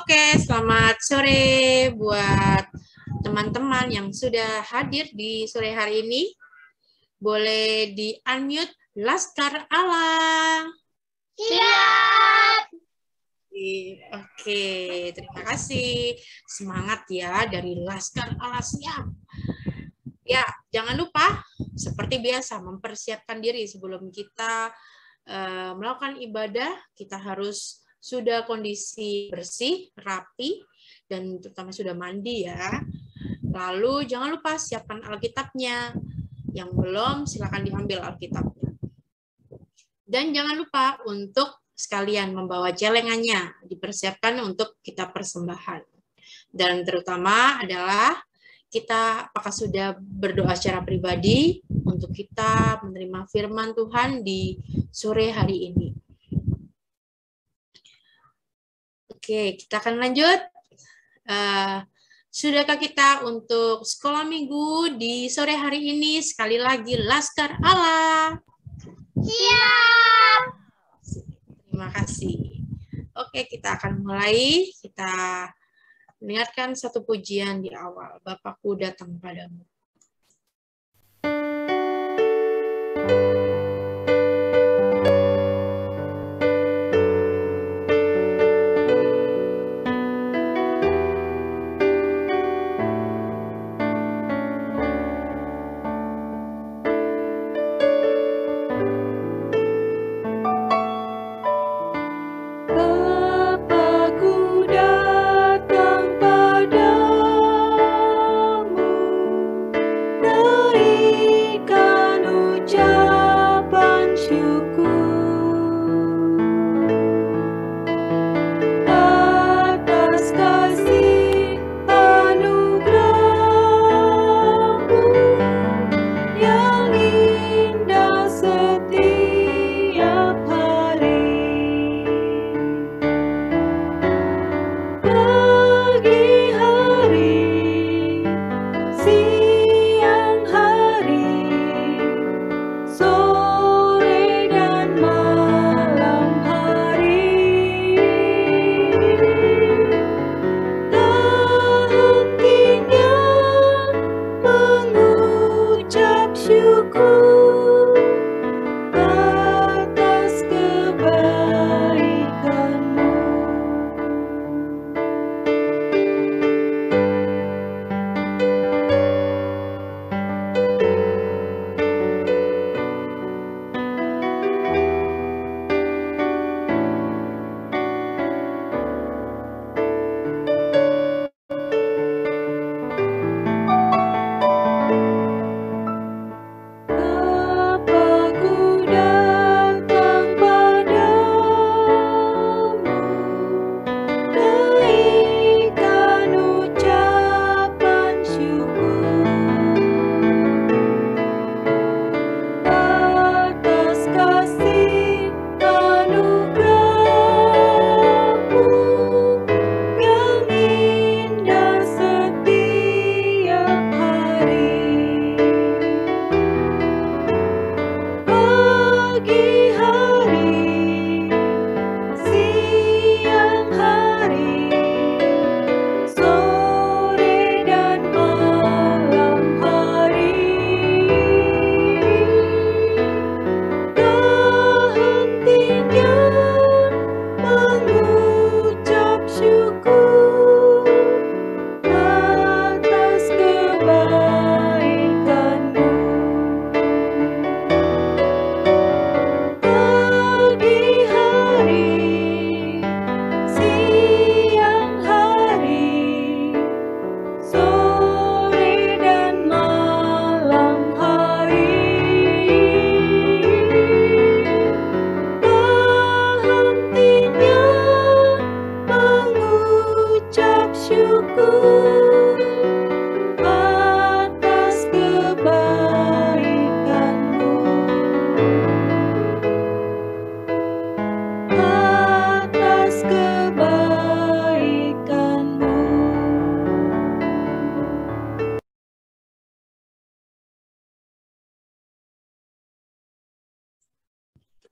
Oke, selamat sore buat teman-teman yang sudah hadir di sore hari ini. Boleh di-unmute Laskar Allah. Siap. Oke, terima kasih. Semangat ya dari Laskar Allah siap. Ya, jangan lupa seperti biasa mempersiapkan diri sebelum kita melakukan ibadah, kita harus sudah kondisi bersih, rapi, dan terutama sudah mandi ya. Lalu jangan lupa siapkan Alkitabnya. Yang belum, silakan diambil Alkitabnya. Dan jangan lupa untuk sekalian membawa celengannya, dipersiapkan untuk kita persembahan. Dan terutama adalah kita apakah sudah berdoa secara pribadi untuk kita menerima firman Tuhan di sore hari ini. Oke, kita akan lanjut. Sudahkah kita untuk sekolah minggu di sore hari ini? Sekali lagi, Laskar Allah. Siap. Terima kasih. Oke, kita akan mulai. Kita mendengarkan satu pujian di awal. Bapakku datang padamu.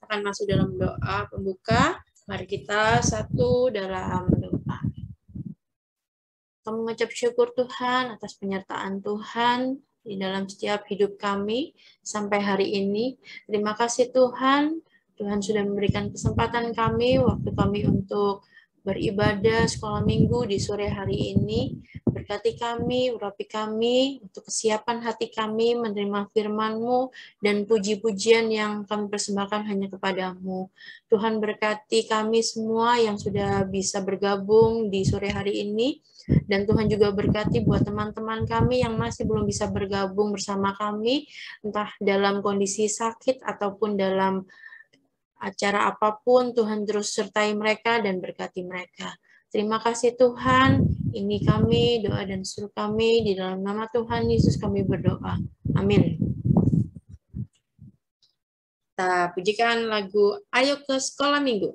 Akan masuk dalam doa pembuka. Mari kita satu dalam doa. Kami mengucap syukur Tuhan atas penyertaan Tuhan di dalam setiap hidup kami sampai hari ini. Terima kasih Tuhan. Tuhan sudah memberikan kesempatan kami, waktu kami untuk beribadah sekolah minggu di sore hari ini. Berkati kami, urapi kami, untuk kesiapan hati kami menerima firman-Mu dan puji-pujian yang kami persembahkan hanya kepadamu. Tuhan berkati kami semua yang sudah bisa bergabung di sore hari ini. Dan Tuhan juga berkati buat teman-teman kami yang masih belum bisa bergabung bersama kami, entah dalam kondisi sakit ataupun dalam acara apapun. Tuhan terus sertai mereka dan berkati mereka. Terima kasih Tuhan, ini kami, doa dan seru kami, di dalam nama Tuhan Yesus kami berdoa. Amin. Kita pujikan lagu Ayo ke Sekolah Minggu.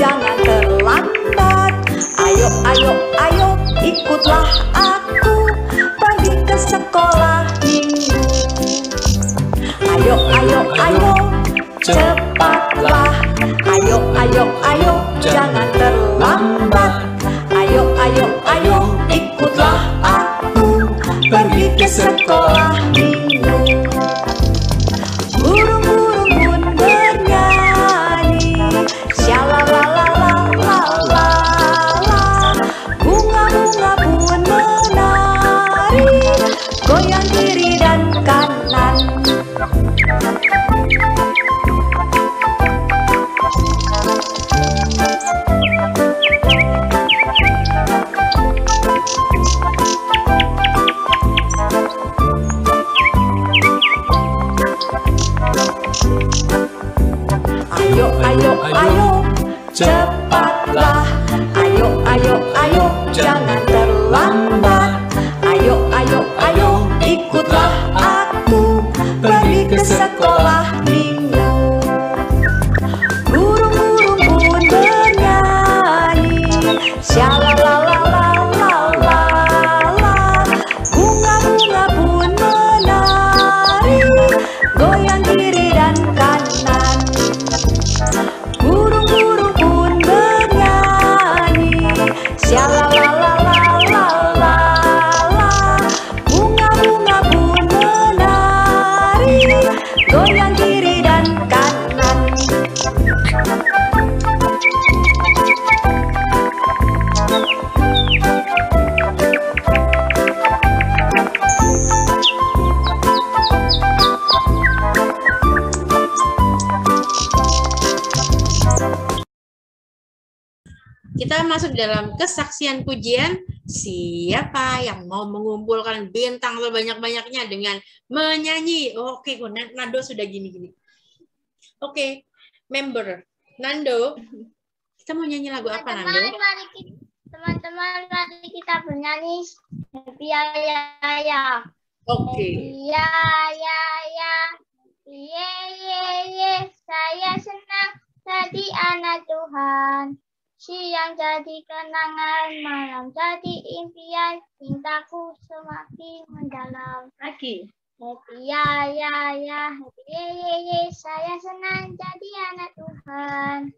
Jangan terlambat. Ayo, ayo, ayo, ikutlah aku pergi ke sekolah minggu. Ayo, ayo, ayo, cepatlah. Ayo, ayo, ayo, jangan terlambat. Ayo, ayo, ayo, ikutlah aku pergi ke sekolah minggu. Burung-burung pun bernyanyi, shalalalalala. Bunga-bunga pun menari, goyang kiri dan kanan. Ayo, ayo, ayo, cepatlah. Ayo, ayo, ayo, jangan terlambat. Ayo, ayo, ayo, ikutlah aku pergi ke sekolah minggu. Burung-burung pun bernyanyi, shalalalalala. Bunga-bunga pun menari, goyang kiri dan kanan. Burung-burung pun bernyanyi, shalalalalala. Bunga-bunga pun menari, goyang kiri dan kanan. Kita masuk dalam kesaksian pujian. Siapa yang mau mengumpulkan bintang sebanyak-banyaknya dengan menyanyi? Oke, Nando sudah gini-gini. Oke, member Nando, kita mau nyanyi lagu apa, Nando? Teman-teman, mari kita bernyanyi Happy Ya Ya Ya. Oke. Ya Ya Ya. Ye ye ye, saya senang jadi anak Tuhan. Siang jadi kenangan, malam jadi impian, cintaku semakin mendalam. Lagi. Happy ya ya ya, happy ye ye ye, saya senang jadi anak Tuhan.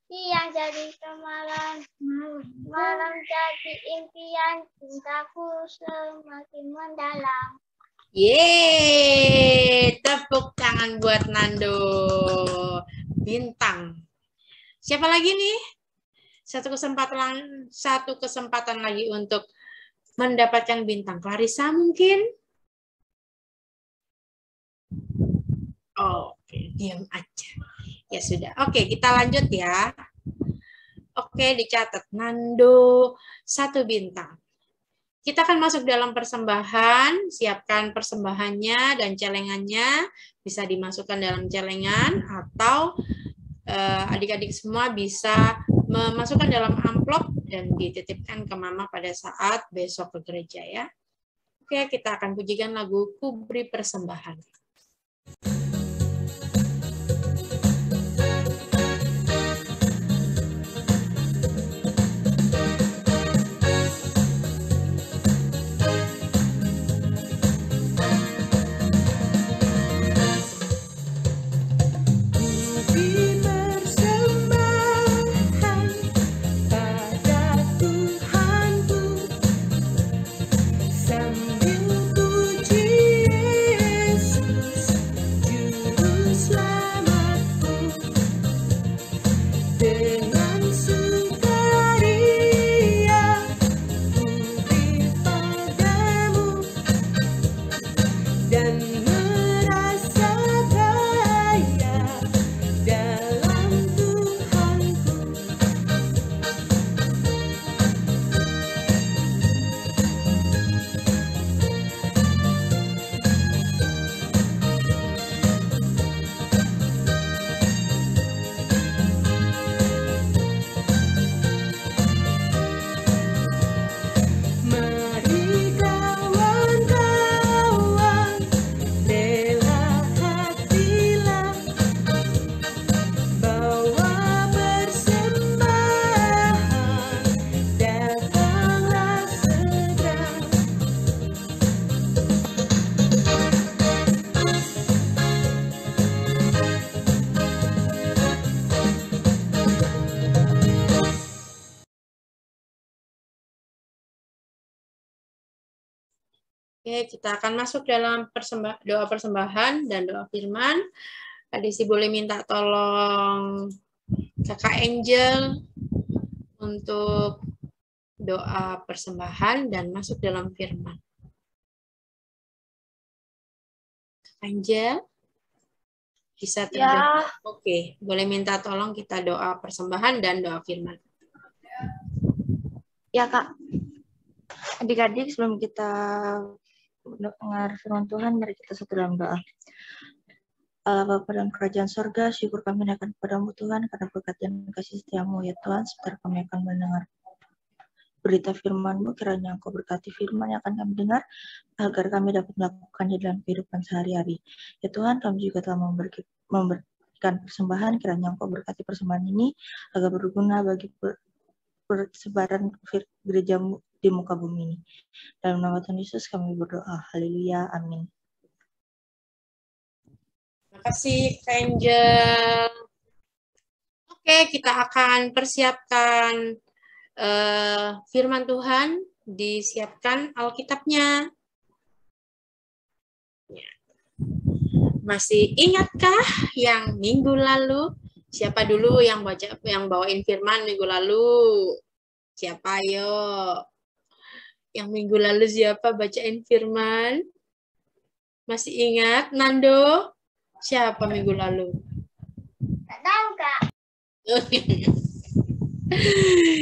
Siang jadi kemalam, malam jadi impian, cintaku semakin mendalam. Yeay, tepuk tangan buat Nando. Bintang. Siapa lagi nih? Satu kesempatan lagi untuk mendapatkan bintang. Clarissa mungkin? Oke, diam aja. Ya sudah. Oke, kita lanjut ya. Oke, dicatat. Nando, 1 bintang. Kita akan masuk dalam persembahan. Siapkan persembahannya dan celengannya. Bisa dimasukkan dalam celengan atau adik-adik semua bisa memasukkan dalam amplop dan dititipkan ke mama pada saat besok ke gereja ya. Oke, kita akan pujikan lagu Ku Beri Persembahan. Oke, kita akan masuk dalam doa persembahan dan doa firman. Kak Desi boleh minta tolong Kakak Angel untuk doa persembahan dan masuk dalam firman. Kakak Angel, bisa terdengar? Ya. Oke, boleh minta tolong kita doa persembahan dan doa firman. Ya, Kak. Adik-adik, sebelum kita mendengar firman Tuhan, mari kita satu dalam doa. Allah Bapa dalam kerajaan sorga, syukur kami naikkan kepadamu Tuhan, karena berkat dan kasih setiamu ya Tuhan, sebentar kami akan mendengar berita firman-Mu, kiranya Engkau berkati firman yang akan kami dengar, agar kami dapat melakukannya dalam kehidupan sehari-hari. Ya Tuhan, kami juga telah memberikan persembahan, kiranya Engkau berkati persembahan ini, agar berguna bagi persebaran gereja-Mu di muka bumi ini. Dalam nama Tuhan Yesus kami berdoa. Haleluya. Amin. Terima kasih, Kak Angel. Oke, kita akan persiapkan firman Tuhan. Disiapkan Alkitabnya. Masih ingatkah yang minggu lalu? Siapa dulu yang bawain firman minggu lalu? Siapa, ayo? Yang minggu lalu siapa bacain firman? Masih ingat, Nando? Siapa minggu lalu? Nggak tahu, Kak.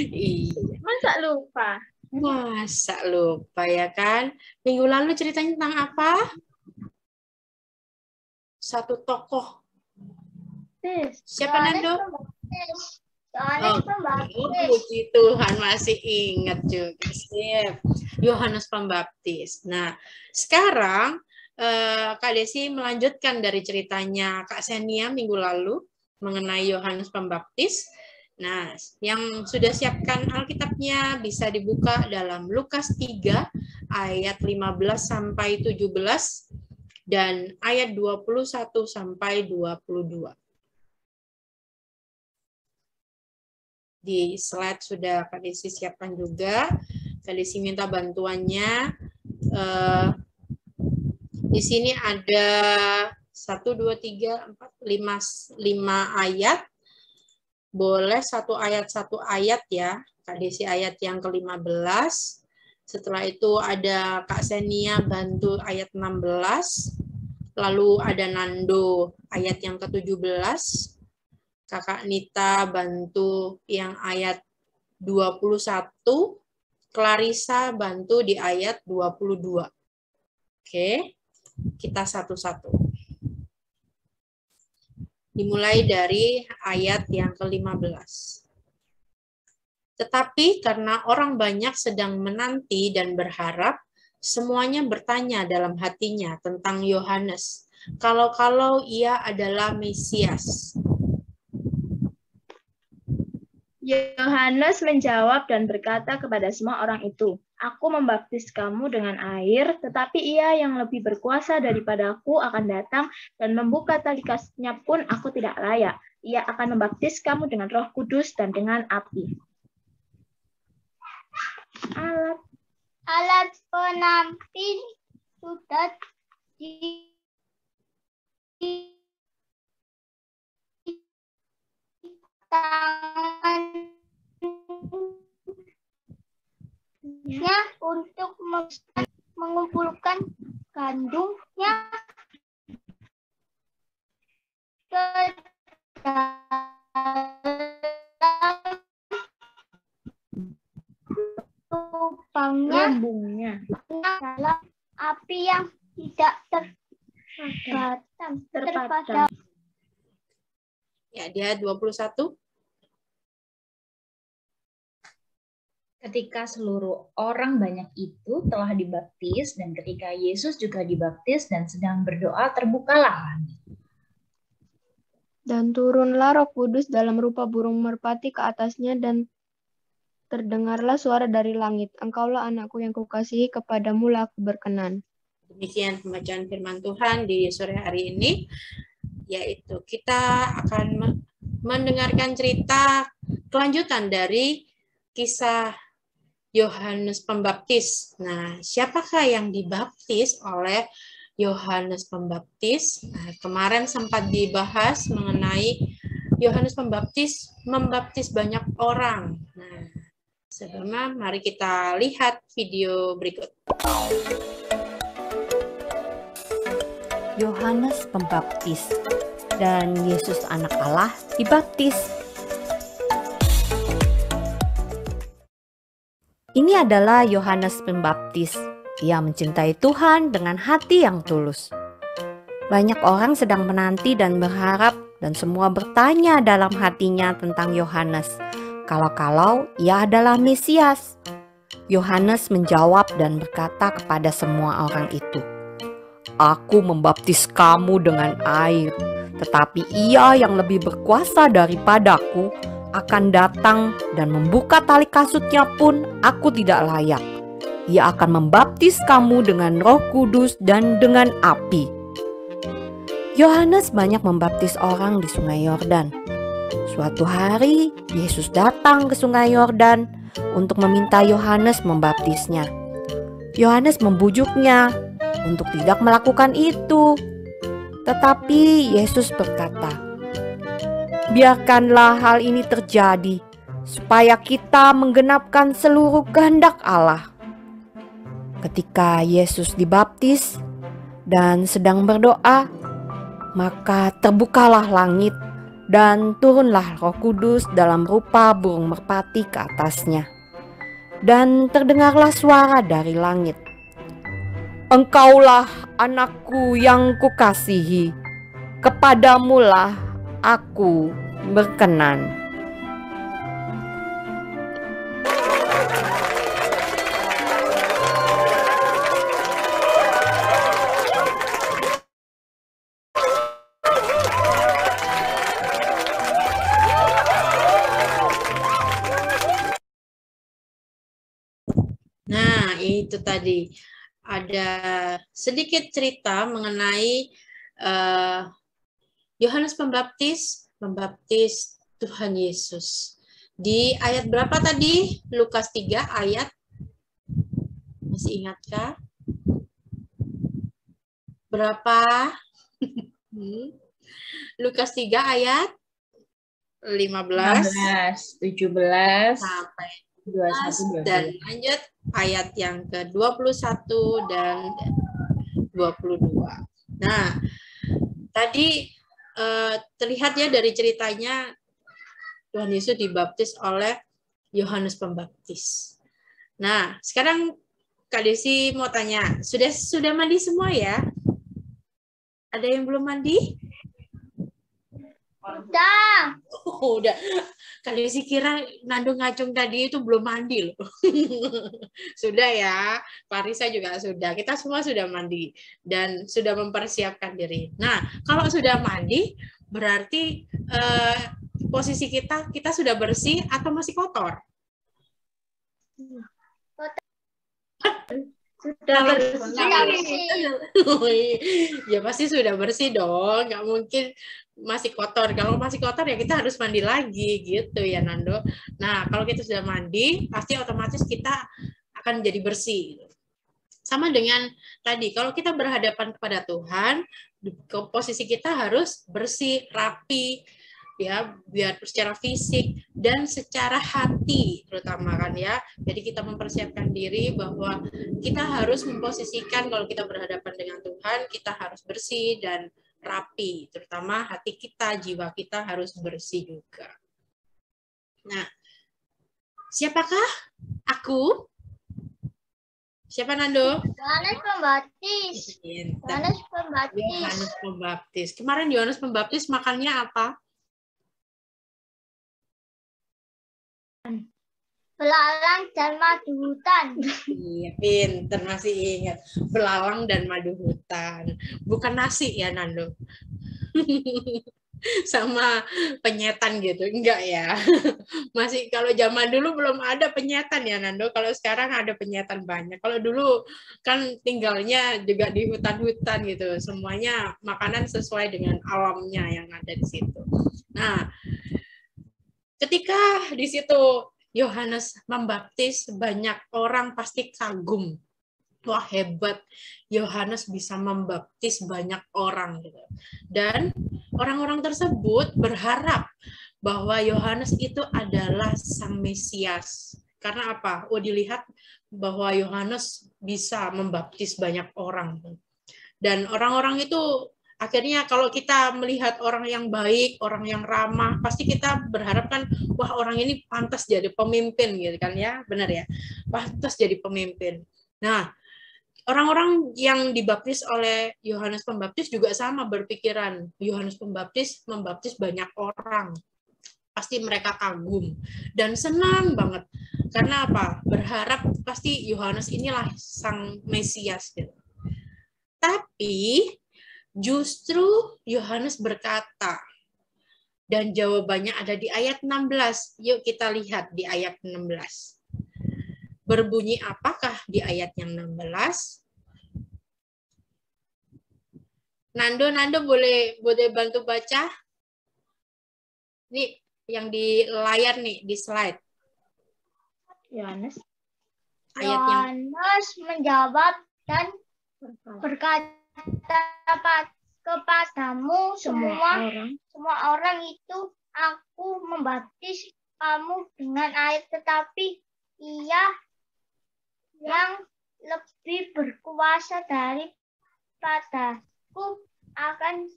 Iya. Masa lupa ya kan? Minggu lalu ceritanya tentang apa? Satu tokoh. Siapa, Nando? Puji Tuhan, masih ingat juga. Sip. Yohanes Pembaptis. Nah, sekarang Kak Desi melanjutkan dari ceritanya Kak Senia minggu lalu mengenai Yohanes Pembaptis. Nah, yang sudah siapkan Alkitabnya bisa dibuka dalam Lukas 3 ayat 15 sampai 17 dan ayat 21 sampai 22. Di slide sudah Kak Desi siapkan juga. Kak Desi minta bantuannya. Di sini ada 1, 2, 3, 4, 5 ayat. Boleh satu ayat ya. Kak Desi ayat yang ke-15. Setelah itu ada Kak Senia bantu ayat 16. Lalu ada Nando ayat yang ke-17. Kakak Nita bantu yang ayat 21, Clarissa bantu di ayat 22. Oke, kita satu-satu. Dimulai dari ayat yang ke-15. Tetapi karena orang banyak sedang menanti dan berharap, Semuanya bertanya dalam hatinya tentang Yohanes. Kalau-kalau ia adalah Mesias. Yohanes menjawab dan berkata kepada semua orang itu, "Aku membaptis kamu dengan air, tetapi ia yang lebih berkuasa daripadaku akan datang dan membuka tali kasutnya pun aku tidak layak. Ia akan membaptis kamu dengan Roh Kudus dan dengan api." Alat penampil sudah di tangannya untuk mengumpulkan gandumnya ke Lambungnya dalam api yang tidak terpadam. Ya, dia 21. Ketika seluruh orang banyak itu telah dibaptis, dan ketika Yesus juga dibaptis dan sedang berdoa, terbukalah langit. dan turunlah Roh Kudus dalam rupa burung merpati ke atasnya dan terdengarlah suara dari langit, "Engkaulah anakku yang kukasihi, kepadamulah aku berkenan." Demikian pembacaan firman Tuhan di sore hari ini, yaitu kita akan mendengarkan cerita kelanjutan dari kisah Yohanes Pembaptis. Nah, siapakah yang dibaptis oleh Yohanes Pembaptis? Nah, kemarin sempat dibahas mengenai Yohanes Pembaptis membaptis banyak orang. Nah, sebelumnya mari kita lihat video berikut. Yohanes Pembaptis dan Yesus anak Allah dibaptis. Ini adalah Yohanes Pembaptis. Ia mencintai Tuhan dengan hati yang tulus. Banyak orang sedang menanti dan berharap, dan semua bertanya dalam hatinya tentang Yohanes. Kalau-kalau ia adalah Mesias. Yohanes menjawab dan berkata kepada semua orang itu, "Aku membaptis kamu dengan air, tetapi ia yang lebih berkuasa daripadaku akan datang dan membuka tali kasutnya pun aku tidak layak. Ia akan membaptis kamu dengan Roh Kudus dan dengan api." Yohanes banyak membaptis orang di Sungai Yordan. Suatu hari, Yesus datang ke Sungai Yordan untuk meminta Yohanes membaptisnya. Yohanes membujuknya untuk tidak melakukan itu. Tetapi Yesus berkata, "Biarkanlah hal ini terjadi, supaya kita menggenapkan seluruh kehendak Allah." Ketika Yesus dibaptis dan sedang berdoa, maka terbukalah langit dan turunlah Roh Kudus dalam rupa burung merpati ke atasnya. Dan terdengarlah suara dari langit, "Engkaulah anakku yang kukasihi, kepadamulah aku berkenan." Nah, itu tadi ada sedikit cerita mengenai Yohanes Pembaptis membaptis Tuhan Yesus. Di ayat berapa tadi? Lukas 3 ayat, masih ingatkah? Berapa? Lukas 3 ayat 15 17 sampai 21 dan lanjut ayat yang ke-21 dan 22. Nah, tadi terlihat ya dari ceritanya Tuhan Yesus dibaptis oleh Yohanes Pembaptis. Nah, sekarang Kak Desi mau tanya, sudah mandi semua ya? Ada yang belum mandi? Udah. Oh, udah. Kali sih kira Nando ngacung tadi itu belum mandi loh. Sudah ya, Clarissa juga sudah. Kita semua sudah mandi dan sudah mempersiapkan diri. Nah, kalau sudah mandi, berarti posisi kita sudah bersih atau masih kotor? Sudah Sudah bersih. bersih. Ya pasti sudah bersih dong, nggak mungkin masih kotor. Kalau masih kotor ya kita harus mandi lagi gitu ya Nando. Nah kalau kita sudah mandi pasti otomatis kita akan jadi bersih. Sama dengan tadi, kalau kita berhadapan kepada Tuhan, posisi kita harus bersih, rapi, ya, biar secara fisik dan secara hati terutama kan ya. Jadi kita mempersiapkan diri bahwa kita harus memposisikan kalau kita berhadapan dengan Tuhan, kita harus bersih dan rapi, terutama hati kita, jiwa kita harus bersih juga. Nah, siapakah aku? Siapa Nando? Yohanes Pembaptis. Yohanes Pembaptis. Yohanes Pembaptis. Kemarin Yohanes Pembaptis makannya apa? Belalang dan madu hutan. Iya, pinter masih ingat. Belalang dan madu hutan. Bukan nasi ya, Nando? Sama penyetan gitu. Enggak ya. Masih kalau zaman dulu belum ada penyetan ya, Nando. Kalau sekarang ada penyetan banyak. Kalau dulu kan tinggalnya juga di hutan-hutan gitu. Semuanya makanan sesuai dengan alamnya yang ada di situ. Nah, ketika di situ Yohanes membaptis, banyak orang pasti kagum. Wah, hebat. Yohanes bisa membaptis banyak orang gitu. Dan orang-orang tersebut berharap bahwa Yohanes itu adalah sang Mesias. Karena apa? Oh, dilihat bahwa Yohanes bisa membaptis banyak orang. Dan orang-orang itu akhirnya kalau kita melihat orang yang baik, orang yang ramah, pasti kita berharap kan, wah orang ini pantas jadi pemimpin gitu kan ya, benar ya, pantas jadi pemimpin. Nah, orang-orang yang dibaptis oleh Yohanes Pembaptis juga sama berpikiran, Yohanes Pembaptis membaptis banyak orang, pasti mereka kagum dan senang banget. Karena apa? Berharap pasti Yohanes inilah sang Mesias gitu. Tapi justru Yohanes berkata, dan jawabannya ada di ayat 16. Yuk kita lihat di ayat 16. Berbunyi apakah di ayat yang 16? Nando boleh bantu baca? Nih, yang di layar nih, di slide. Yohanes. Yohanes menjawab dan berkata kepadamu semua orang itu aku membaptis kamu dengan air, tetapi Ia yang lebih berkuasa daripadaku akan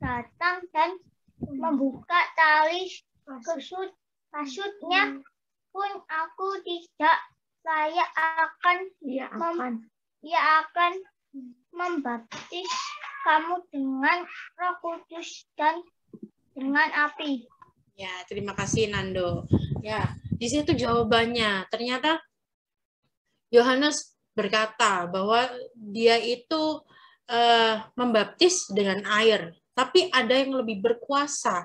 datang dan membuka tali kasutnya pun aku tidak layak Ia akan membaptis kamu dengan Roh Kudus dan dengan api. Ya, terima kasih Nando. Ya, di situ jawabannya. Ternyata Yohanes berkata bahwa dia itu membaptis dengan air, tapi ada yang lebih berkuasa,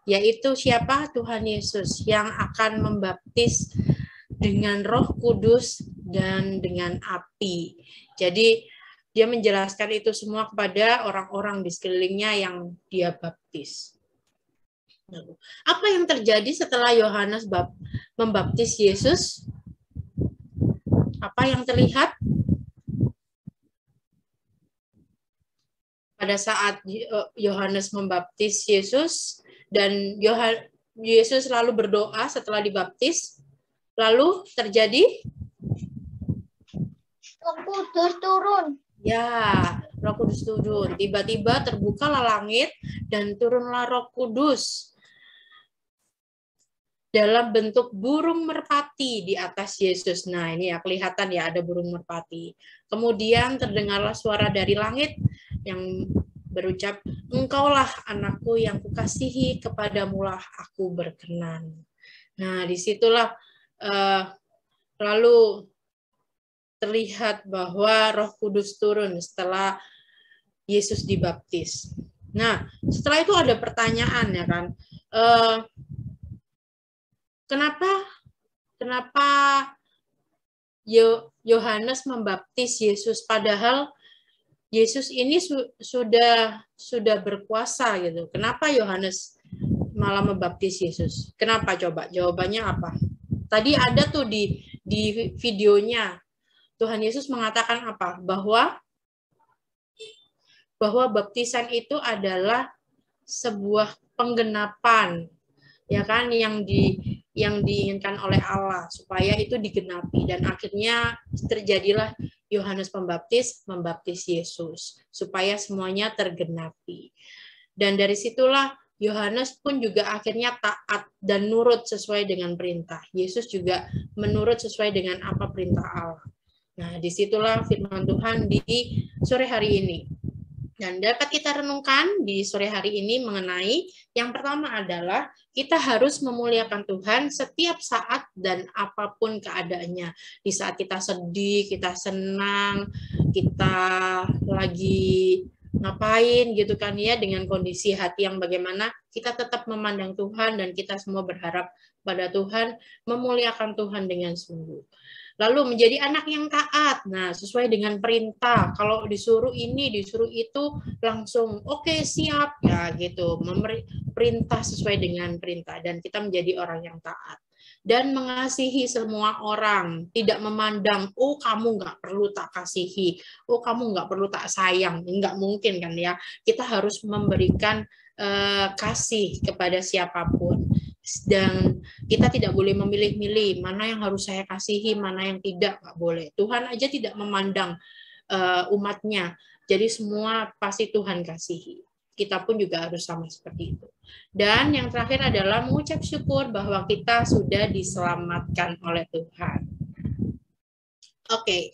yaitu siapa? Tuhan Yesus yang akan membaptis dengan Roh Kudus dan dengan api. Jadi dia menjelaskan itu semua kepada orang-orang di sekelilingnya yang dia baptis. Apa yang terjadi setelah Yohanes membaptis Yesus? Apa yang terlihat? Pada saat Yohanes membaptis Yesus dan Yesus lalu berdoa setelah dibaptis, lalu terjadi Roh Kudus turun. Ya, Roh Kudus turun. Tiba-tiba terbukalah langit dan turunlah Roh Kudus dalam bentuk burung merpati di atas Yesus. Nah, ini ya kelihatan ya ada burung merpati. Kemudian terdengarlah suara dari langit yang berucap, Engkaulah anakku yang kukasihi, kepadamulah aku berkenan. Nah, disitulah lalu terlihat bahwa Roh Kudus turun setelah Yesus dibaptis. Nah, setelah itu ada pertanyaan ya kan, kenapa Yohanes membaptis Yesus padahal Yesus ini sudah berkuasa gitu. Kenapa Yohanes malah membaptis Yesus? Kenapa coba? Jawabannya apa? Tadi ada tuh di videonya. Tuhan Yesus mengatakan apa? Bahwa baptisan itu adalah sebuah penggenapan, ya kan, yang diinginkan oleh Allah supaya itu digenapi, dan akhirnya terjadilah Yohanes Pembaptis membaptis Yesus supaya semuanya tergenapi. Dan dari situlah Yohanes pun juga akhirnya taat dan nurut sesuai dengan perintah. Yesus juga menurut sesuai dengan apa perintah Allah. Nah, disitulah firman Tuhan di sore hari ini. Dan dapat kita renungkan di sore hari ini mengenai yang pertama adalah kita harus memuliakan Tuhan setiap saat dan apapun keadaannya. Di saat kita sedih, kita senang, kita lagi ngapain gitu kan ya, dengan kondisi hati yang bagaimana, kita tetap memandang Tuhan dan kita semua berharap pada Tuhan, memuliakan Tuhan dengan sungguh. Lalu menjadi anak yang taat, nah sesuai dengan perintah. Kalau disuruh ini, disuruh itu, langsung oke, siap ya gitu. Perintah sesuai dengan perintah, dan kita menjadi orang yang taat dan mengasihi semua orang. Tidak memandang, oh kamu nggak perlu tak kasihi, oh kamu nggak perlu tak sayang. Nggak mungkin kan ya. Kita harus memberikan kasih kepada siapapun. Dan kita tidak boleh memilih-milih mana yang harus saya kasihi, mana yang tidak, nggak boleh. Tuhan aja tidak memandang umatnya, jadi semua pasti Tuhan kasihi. Kita pun juga harus sama seperti itu. Dan yang terakhir adalah mengucap syukur bahwa kita sudah diselamatkan oleh Tuhan. Oke,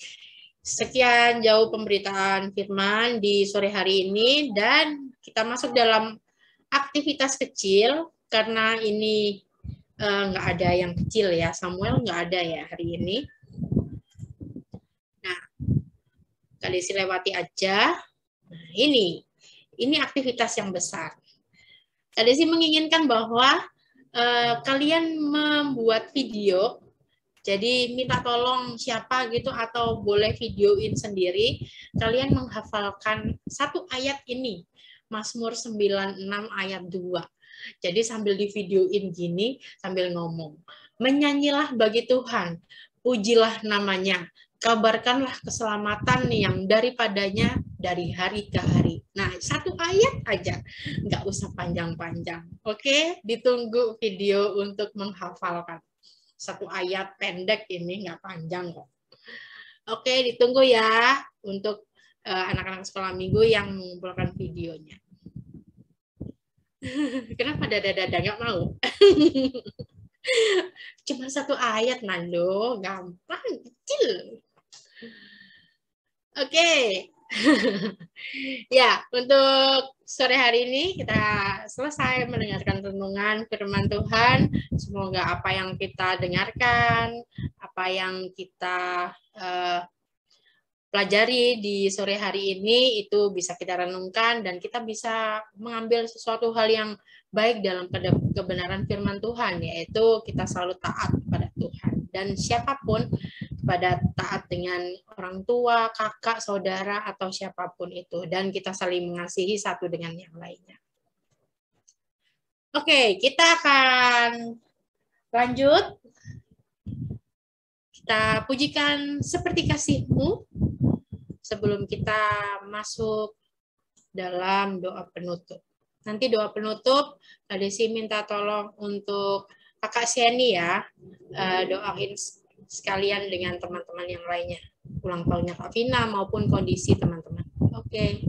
sekian jauh pemberitaan firman di sore hari ini, dan kita masuk dalam aktivitas kecil. Karena ini nggak ada yang kecil ya, Samuel nggak ada ya hari ini. Nah, Kak Desi lewati aja. Nah, ini aktivitas yang besar. Kak Desi menginginkan bahwa kalian membuat video. Jadi minta tolong siapa gitu, atau boleh videoin sendiri. Kalian menghafalkan satu ayat ini, Mazmur 96 ayat 2. Jadi sambil di videoin gini, sambil ngomong, menyanyilah bagi Tuhan, pujilah namanya, kabarkanlah keselamatan yang daripadanya dari hari ke hari. Nah, satu ayat aja, nggak usah panjang-panjang. Oke, ditunggu video untuk menghafalkan. Satu ayat pendek ini, nggak panjang kok. Oke, ditunggu ya untuk anak-anak sekolah minggu yang mengumpulkan videonya. Kenapa dada-dada nggak mau? Cuma satu ayat, Nando, gampang, kecil. Oke. Ya, untuk sore hari ini kita selesai mendengarkan renungan firman Tuhan. Semoga apa yang kita dengarkan, apa yang kita pelajari di sore hari ini itu bisa kita renungkan, dan kita bisa mengambil sesuatu hal yang baik dalam kebenaran firman Tuhan, yaitu kita selalu taat kepada Tuhan. Dan siapapun, kepada taat dengan orang tua, kakak, saudara, atau siapapun itu. Dan kita saling mengasihi satu dengan yang lainnya. Oke, kita akan lanjut. Kita pujikan Seperti Kasih-Mu sebelum kita masuk dalam doa penutup. Nanti doa penutup, Kak Desi minta tolong untuk Kakak Siani ya, doain sekalian dengan teman-teman yang lainnya. Ulang tahunnya Kak Vina maupun kondisi teman-teman. Oke.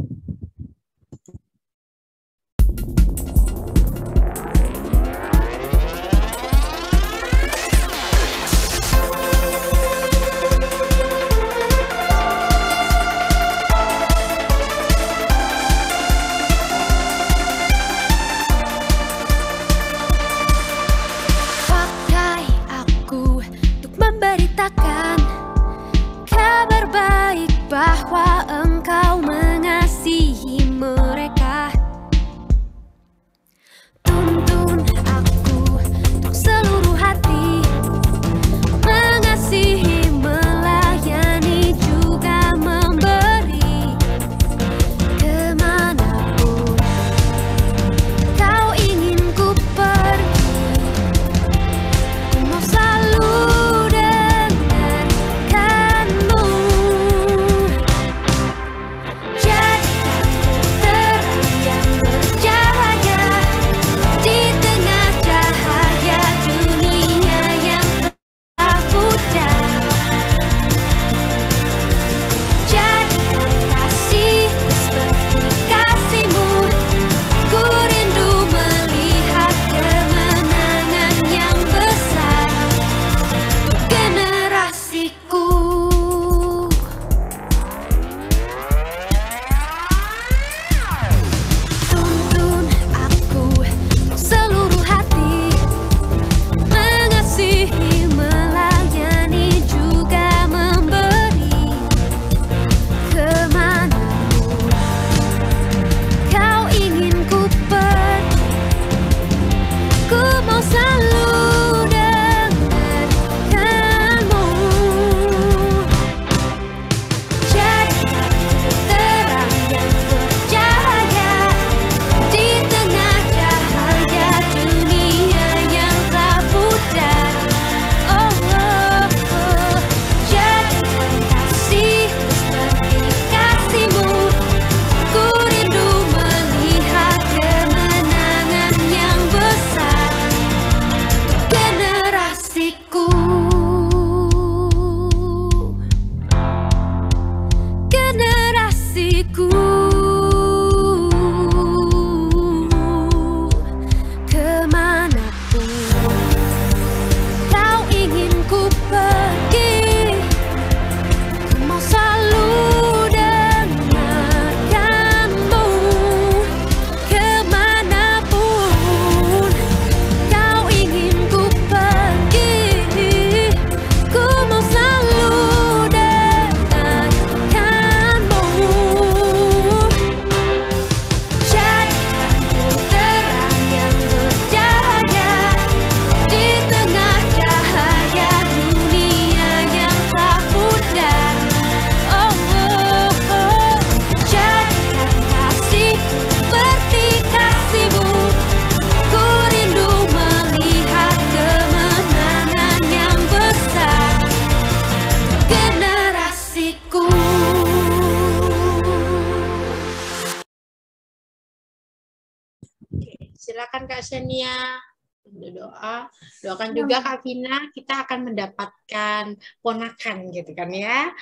Silakan Kak Xenia. Doa, doakan juga Kak Vina, kita akan mendapatkan ponakan gitu kan ya,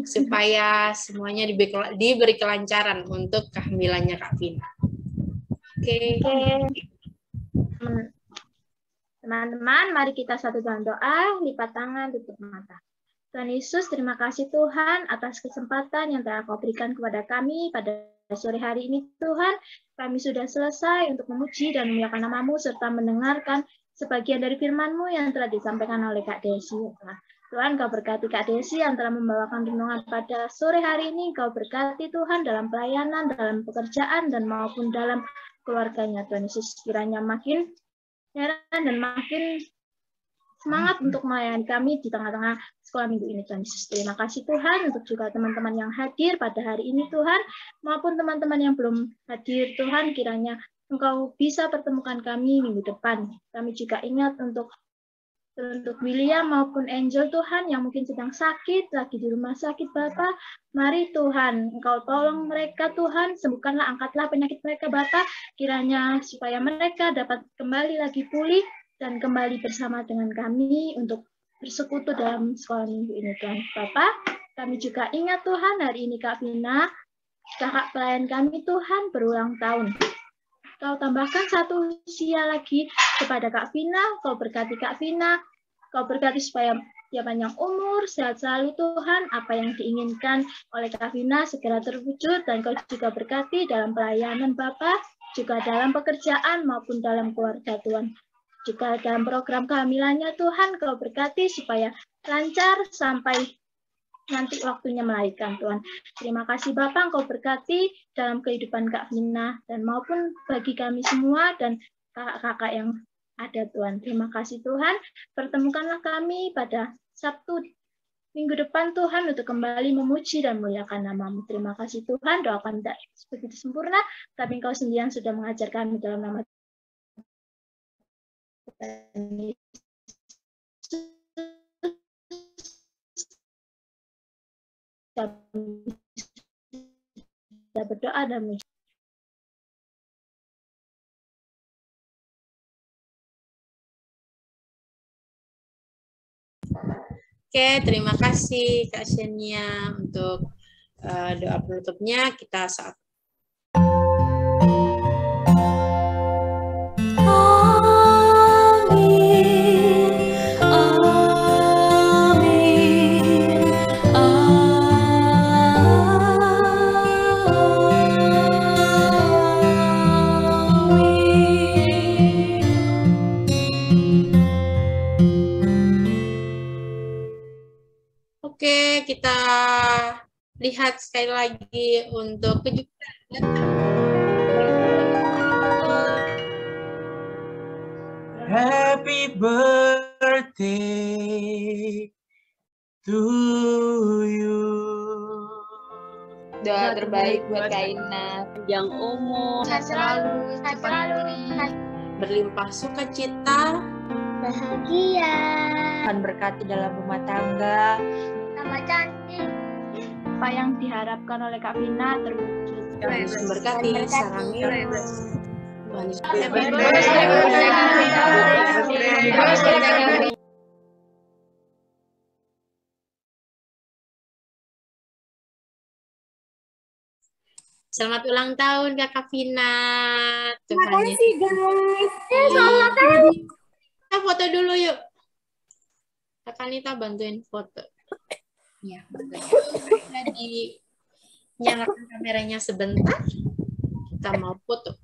supaya semuanya diberi kelancaran untuk kehamilannya Kak Vina. Oke. Teman-teman, mari kita satu dalam doa, lipat tangan, tutup mata. Tuhan Yesus, terima kasih Tuhan atas kesempatan yang telah Kau berikan kepada kami pada sore hari ini Tuhan. Kami sudah selesai untuk memuji dan memuliakan nama-Mu serta mendengarkan sebagian dari firman-Mu yang telah disampaikan oleh Kak Desi. Tuhan, Kau berkati Kak Desi yang telah membawakan renungan pada sore hari ini. Kau berkati Tuhan dalam pelayanan, dalam pekerjaan, dan maupun dalam keluarganya. Tuhan Yesus, kiranya makin heran dan makin semangat untuk melayani kami di tengah-tengah sekolah minggu ini, Tuhan Yesus. Terima kasih Tuhan untuk juga teman-teman yang hadir pada hari ini Tuhan, maupun teman-teman yang belum hadir Tuhan, kiranya Engkau bisa pertemukan kami minggu depan. Kami juga ingat untuk William maupun Angel Tuhan yang mungkin sedang sakit, lagi di rumah sakit Bapa. Mari Tuhan, Engkau tolong mereka Tuhan, sembuhkanlah, angkatlah penyakit mereka Bapa, kiranya supaya mereka dapat kembali lagi pulih dan kembali bersama dengan kami untuk bersekutu dalam sekolah minggu ini Tuhan. Bapak, kami juga ingat Tuhan hari ini Kak Vina, kakak pelayan kami Tuhan berulang tahun. Kau tambahkan satu usia lagi kepada Kak Vina, Kau berkati Kak Vina, Kau berkati supaya dia panjang umur, sehat selalu Tuhan, apa yang diinginkan oleh Kak Vina segera terwujud, dan Kau juga berkati dalam pelayanan Bapak, juga dalam pekerjaan maupun dalam keluarga Tuhan. Juga dalam program kehamilannya Tuhan, Kau berkati supaya lancar sampai nanti waktunya melahirkan Tuhan. Terima kasih Bapak, Kau berkati dalam kehidupan Kak Vina dan maupun bagi kami semua dan kakak-kakak yang ada Tuhan. Terima kasih Tuhan, pertemukanlah kami pada Sabtu minggu depan Tuhan untuk kembali memuji dan memuliakan nama-Mu. Terima kasih Tuhan, doa kami tidak begitu sempurna, tapi Engkau sendiri yang sudah mengajar kami dalam nama kami sudah berdoa dan memuji. Oke, terima kasih Kak Xenia untuk doa penutupnya. Kita saat Oke, kita lihat sekali lagi untuk kejutan. Happy birthday to you. Doa terbaik buat Kak Ina, panjang umur, Sehat selalu, berlimpah sukacita, bahagia, Tuhan berkati dalam rumah tangga, sama cantik. Apa yang diharapkan oleh Kak Vina terwujud. Tuhan Yesus memberkati, sarangi. Tuhan Yesus Selamat ulang tahun Kakak Vina. Terima kasih guys. Selamat tahun. Kita foto dulu yuk. Kakak Nita bantuin foto. Ya, Jadi nyalakan kameranya sebentar. Kita mau foto.